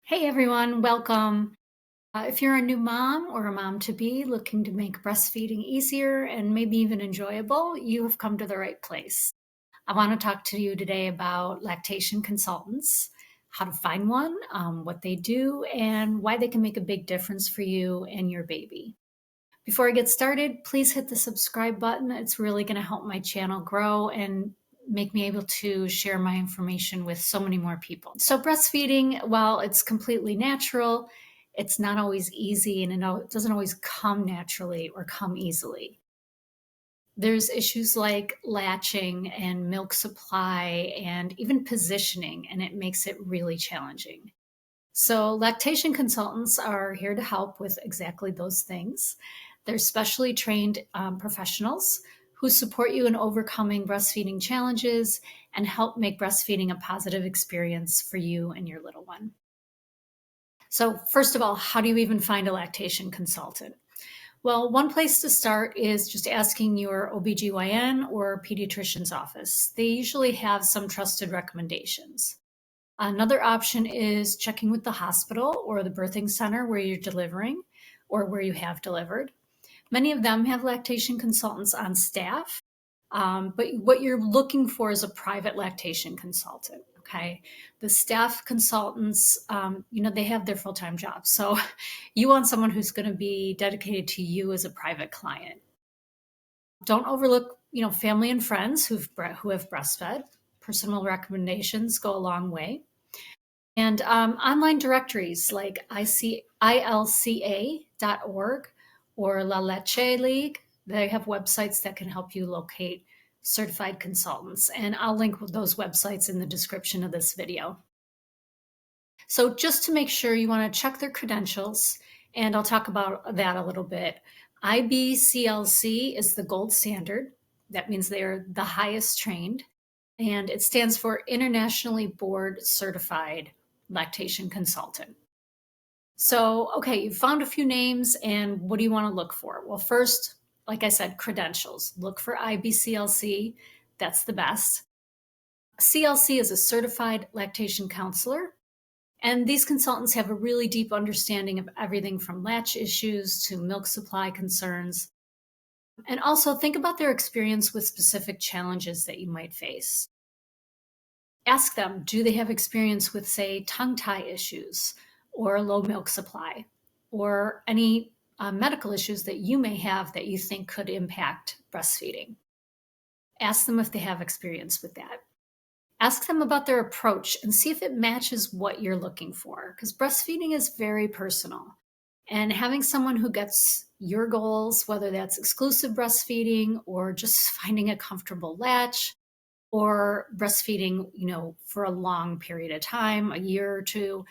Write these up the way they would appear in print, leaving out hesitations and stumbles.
Hey everyone, welcome. If you're a new mom or a mom to be looking to make breastfeeding easier and maybe even enjoyable, you have come to the right place. I want to talk to you today about lactation consultants, how to find one, what they do, and why they can make a big difference for you and your baby. Before I get started, please hit the subscribe button. It's really going to help my channel grow and make me able to share my information with so many more people. So, breastfeeding, while it's completely natural, it's not always easy and it doesn't always come naturally or come easily. There's issues like latching and milk supply and even positioning, and it makes it really challenging. So, lactation consultants are here to help with exactly those things. They're specially trained professionals who support you in overcoming breastfeeding challenges and help make breastfeeding a positive experience for you and your little one. So, first of all, how do you even find a lactation consultant? Well, one place to start is just asking your OBGYN or pediatrician's office. They usually have some trusted recommendations. Another option is checking with the hospital or the birthing center where you're delivering or where you have delivered. Many of them have lactation consultants on staff, but what you're looking for is a private lactation consultant. Okay, the staff consultants, they have their full-time jobs, so you want someone who's going to be dedicated to you as a private client. Don't overlook, family and friends who have breastfed. Personal recommendations go a long way. And online directories like ICILCA.org or La Leche League, they have websites that can help you locate certified consultants. And I'll link those websites in the description of this video. So just to make sure, you want to check their credentials, and I'll talk about that a little bit. IBCLC is the gold standard. That means they're the highest trained, and it stands for Internationally Board Certified Lactation Consultant. So, okay, you found a few names, and what do you want to look for? Well, first, like I said, credentials. Look for IBCLC. That's the best. CLC is a certified lactation counselor, and these consultants have a really deep understanding of everything from latch issues to milk supply concerns. And also think about their experience with specific challenges that you might face. Ask them, do they have experience with, say, tongue tie issues or low milk supply or any medical issues that you may have that you think could impact breastfeeding? Ask them if they have experience with that. Ask them about their approach and see if it matches what you're looking for, because breastfeeding is very personal. And having someone who gets your goals, whether that's exclusive breastfeeding or just finding a comfortable latch, or breastfeeding, for a long period of time, a year or two,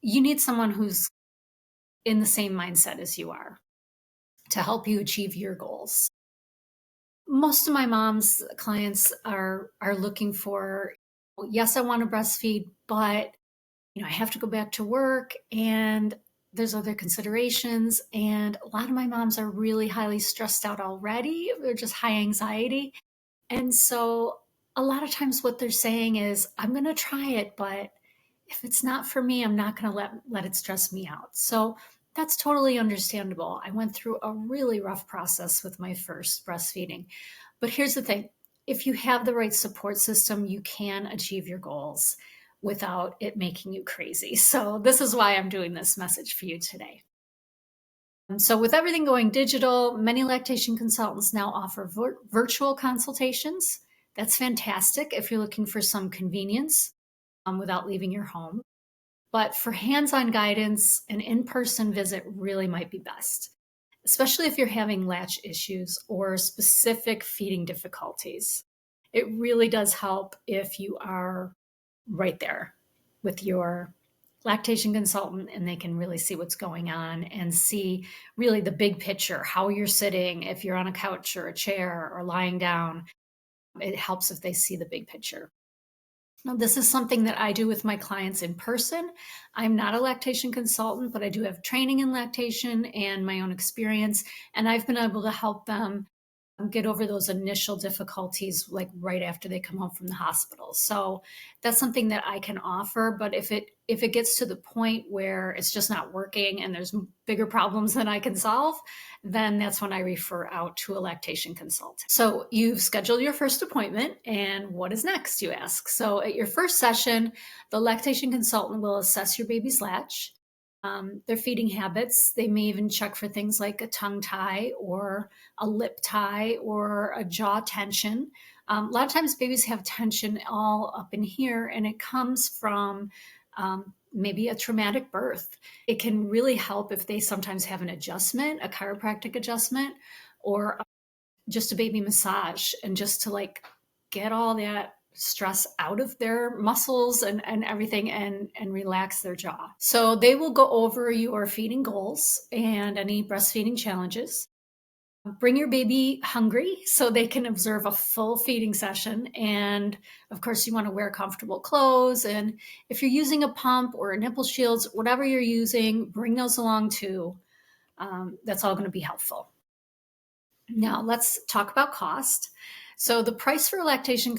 you need someone who's in the same mindset as you are to help you achieve your goals. Most of my mom's clients are looking for, yes, I want to breastfeed, but I have to go back to work and there's other considerations. And a lot of my moms are really highly stressed out already. They're just high anxiety. And so a lot of times what they're saying is, I'm going to try it, but if it's not for me, I'm not going to let it stress me out. So that's totally understandable. I went through a really rough process with my first breastfeeding. But here's the thing. If you have the right support system, you can achieve your goals without it making you crazy. So this is why I'm doing this message for you today. So with everything going digital, many lactation consultants now offer virtual consultations. That's fantastic if you're looking for some convenience without leaving your home. But for hands-on guidance, an in-person visit really might be best, especially if you're having latch issues or specific feeding difficulties. It really does help if you are right there with your lactation consultant and they can really see what's going on and see really the big picture, how you're sitting, if you're on a couch or a chair or lying down. It helps if they see the big picture. Now, this is something that I do with my clients in person. I'm not a lactation consultant, but I do have training in lactation and my own experience, and I've been able to help them get over those initial difficulties like right after they come home from the hospital. So that's something that I can offer, but if it gets to the point where it's just not working and there's bigger problems than I can solve, then that's when I refer out to a lactation consultant. So you've scheduled your first appointment, and what is next, you ask? So at your first session, the lactation consultant will assess your baby's latch, their feeding habits. They may even check for things like a tongue tie or a lip tie or a jaw tension. A lot of times babies have tension all up in here, and it comes from maybe a traumatic birth. It can really help if they sometimes have an adjustment, a chiropractic adjustment, or just a baby massage, and just to like get all that stress out of their muscles and everything, and relax their jaw. So they will go over your feeding goals and any breastfeeding challenges. Bring your baby hungry so they can observe a full feeding session. And of course, you want to wear comfortable clothes. And if you're using a pump or nipple shields, whatever you're using, bring those along too. That's all going to be helpful. Now, let's talk about cost. So, the price for a lactation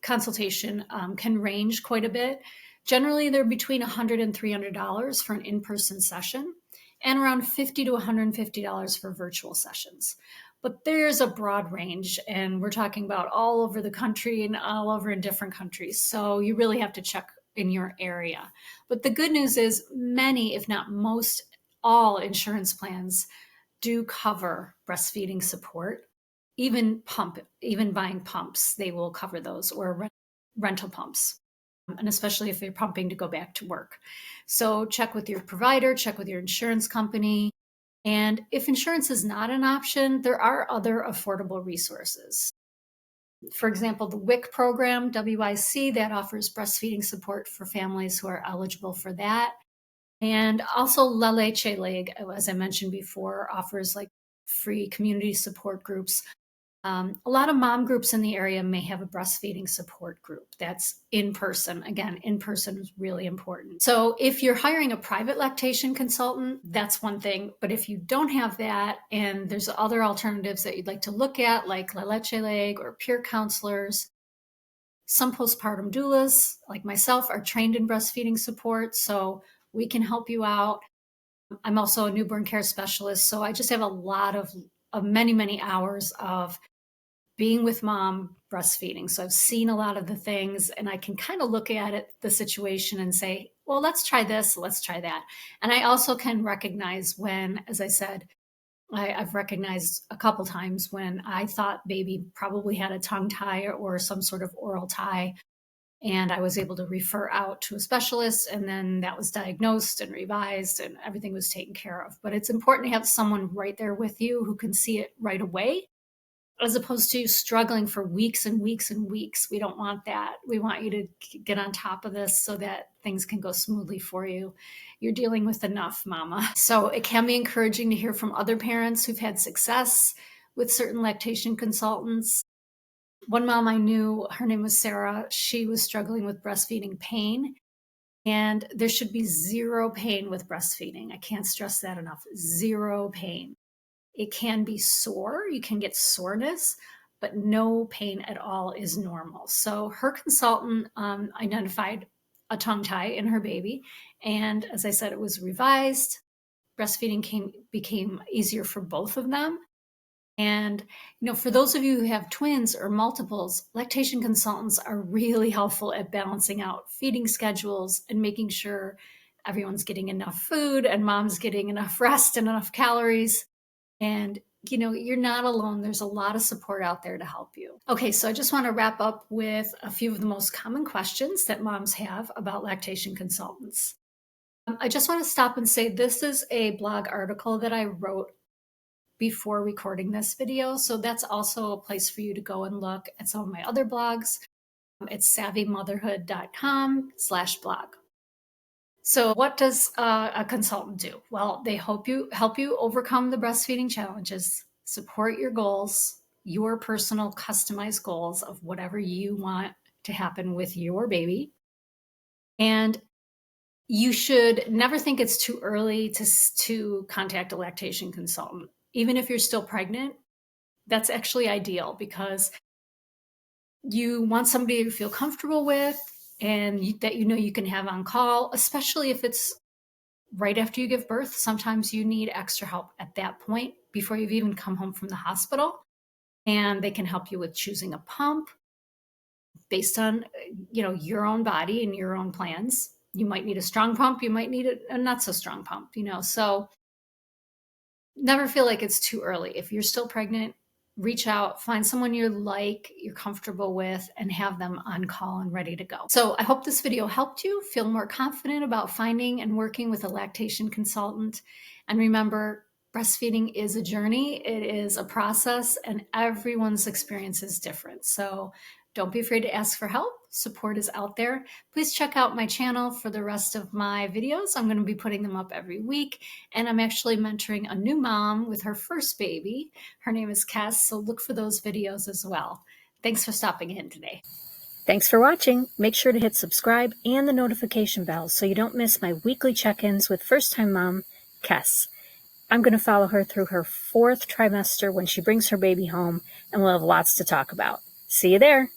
consultation can range quite a bit. Generally, they're between $100 and $300 for an in person session, and around $50 to $150 for virtual sessions. But there's a broad range, and we're talking about all over the country and all over in different countries. So, you really have to check in your area. But the good news is, many, if not most, all insurance plans do cover breastfeeding support, even buying pumps, they will cover those, or rental pumps, and especially if you're pumping to go back to work. So check with your provider, check with your insurance company. And if insurance is not an option, there are other affordable resources. For example, the WIC program, WIC, that offers breastfeeding support for families who are eligible for that. And also Latch, as I mentioned before, offers like free community support groups. A lot of mom groups in the area may have a breastfeeding support group that's in person. Again, in person is really important. So if you're hiring a private lactation consultant, that's one thing. But if you don't have that, and there's other alternatives that you'd like to look at, like Latch or peer counselors, some postpartum doulas, like myself, are trained in breastfeeding support. So we can help you out. I'm also a newborn care specialist, so I just have a lot of many, many hours of being with mom breastfeeding. So I've seen a lot of the things, and I can kind of look at it, the situation, and say, well, let's try this, let's try that. And I also can recognize when, as I said, I've recognized a couple times when I thought baby probably had a tongue tie or some sort of oral tie, and I was able to refer out to a specialist, and then that was diagnosed and revised, and everything was taken care of. But it's important to have someone right there with you who can see it right away, as opposed to struggling for weeks and weeks and weeks. We don't want that. We want you to get on top of this so that things can go smoothly for you. You're dealing with enough, mama. So it can be encouraging to hear from other parents who've had success with certain lactation consultants. One mom I knew, her name was Sarah, she was struggling with breastfeeding pain, and there should be zero pain with breastfeeding. I can't stress that enough. Zero pain. It can be sore, you can get soreness, but no pain at all is normal. So her consultant identified a tongue tie in her baby, and as I said, it was revised. Breastfeeding became easier for both of them. And, for those of you who have twins or multiples, lactation consultants are really helpful at balancing out feeding schedules and making sure everyone's getting enough food and mom's getting enough rest and enough calories. And, you're not alone. There's a lot of support out there to help you. Okay, so I just want to wrap up with a few of the most common questions that moms have about lactation consultants. I just want to stop and say this is a blog article that I wrote before recording this video. So that's also a place for you to go and look at some of my other blogs. It's savvymotherhood.com/blog. So what does a consultant do? Well, they help you overcome the breastfeeding challenges, support your goals, your personal customized goals of whatever you want to happen with your baby. And you should never think it's too early to contact a lactation consultant. Even if you're still pregnant, That's actually ideal because you want somebody to feel comfortable with and that you can have on call, especially if it's right after you give birth. Sometimes you need extra help at that point before you've even come home from the hospital. And they can help you with choosing a pump based on your own body and your own plans. You might need a strong pump, you might need a not so strong pump, so never feel like it's too early. If you're still pregnant, reach out, find someone you're comfortable with, and have them on call and ready to go. So I hope this video helped you feel more confident about finding and working with a lactation consultant. And remember, breastfeeding is a journey, it is a process, and everyone's experience is different. So don't be afraid to ask for help. Support is out there. Please check out my channel for the rest of my videos. I'm going to be putting them up every week. And I'm actually mentoring a new mom with her first baby. Her name is Kes, so look for those videos as well. Thanks for stopping in today. Thanks for watching. Make sure to hit subscribe and the notification bell so you don't miss my weekly check-ins with first-time mom, Kes. I'm going to follow her through her 4th trimester when she brings her baby home, and we'll have lots to talk about. See you there.